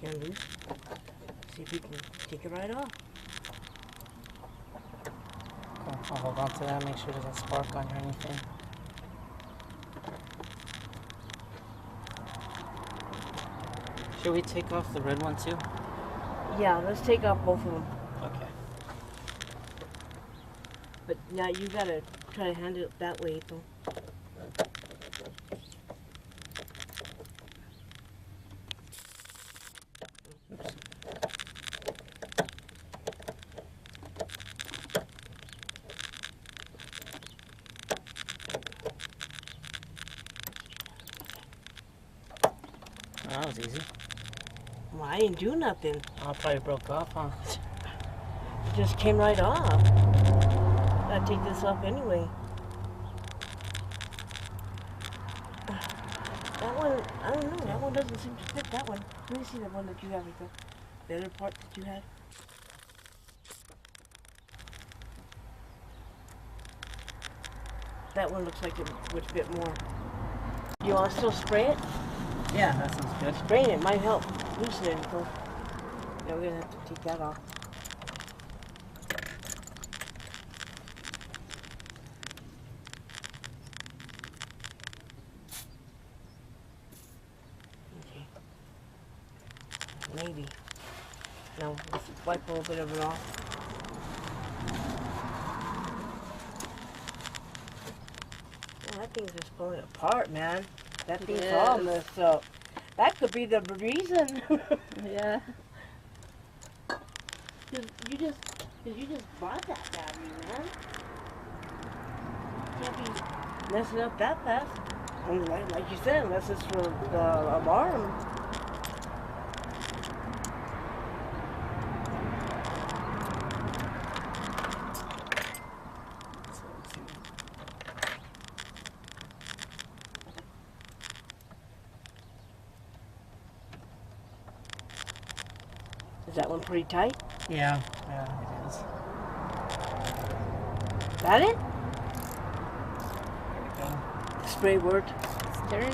and loose. See if you can take it right off. Cool. I'll hold on to that, make sure it doesn't spark on you or anything. Should we take off the red one too? Yeah, let's take off both of them. Okay. But now you gotta try to handle it that way, though. That was easy. Well, I didn't do nothing. Oh, probably broke off, huh? It just came right off. Gotta take this off anyway. That one, I don't know. That one doesn't seem to fit. That one. Let me see the one that you have, Rico. The other part that you had. That one looks like it would fit more. You want to still spray it? Yeah, that sounds good. Spraying it might help loosen it. So yeah, we're gonna have to take that off. Okay. Maybe. Now let's wipe a little bit of it off. Oh, that thing's just falling apart, man. That thing's all messed up. That could be the reason. Yeah. You just bought that battery, man. Can't be messing up that fast. And like you said, unless it's for the alarm. Is that one pretty tight? Yeah, it is. That it? There we go. The spray worked. It's turning.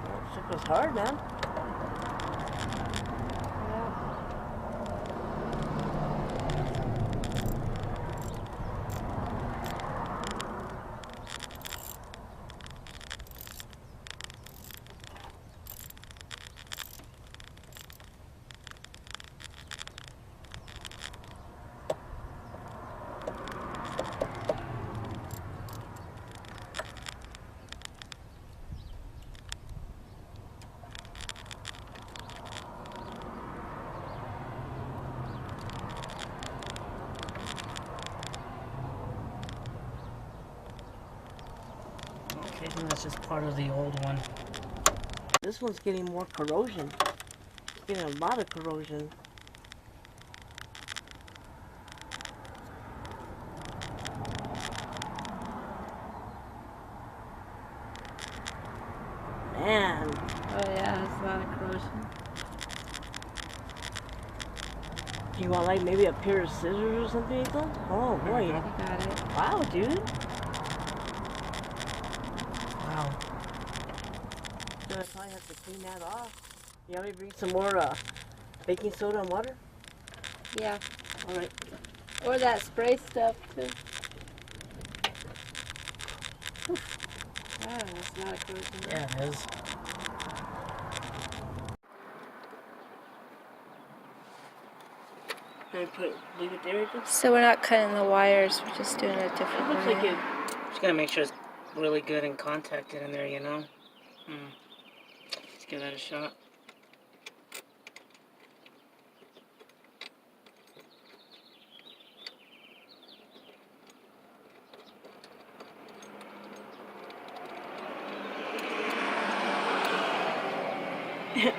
Oh, shit goes hard, man. Okay, I think that's just part of the old one. This one's getting more corrosion. It's getting a lot of corrosion. Man. Oh yeah, it's a lot of corrosion. Do you want like maybe a pair of scissors or something, Ethan? Oh boy. You got it. Wow, dude. Wow. So I probably have to clean that off. You want me to bring some more baking soda and water? Yeah. Alright. Or that spray stuff too. Wow, that's not a corrosion. Yeah, it is. Can I leave it there, Ethan? So we're not cutting the wires, we're just doing a different It looks way. like it. Just gotta make sure it's really good and contacted in there, you know? Let's give that a shot.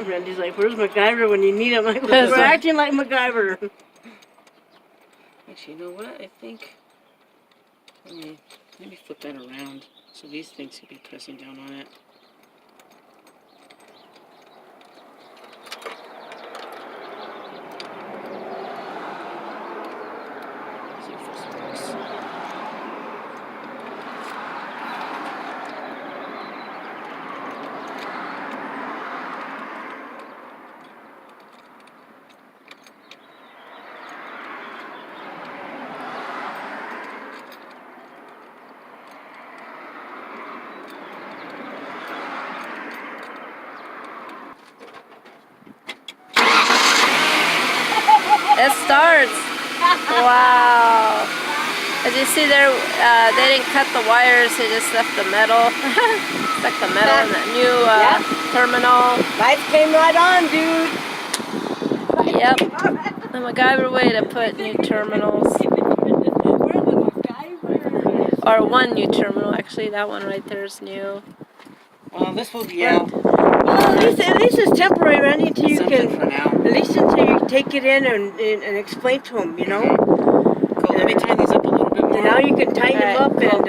Randy's like, where's MacGyver when you need him? Like, we're acting like MacGyver. Actually, you know what? I think... Let me flip that around. So these things could be pressing down on it. Wow. As you see there, they didn't cut the wires, they just left the metal. Stuck the metal in the new terminal. Lights came right on, dude. Yep. The MacGyver way to put new terminals. Or one new terminal, actually. That one right there is new. Well, this will be out. Well, at least it's temporary, man. Until you Something can, for now. at least until you take it in and explain to them, you know. Cool. Let me tighten these up a little bit more. And now you can tighten them up Alright, cool. and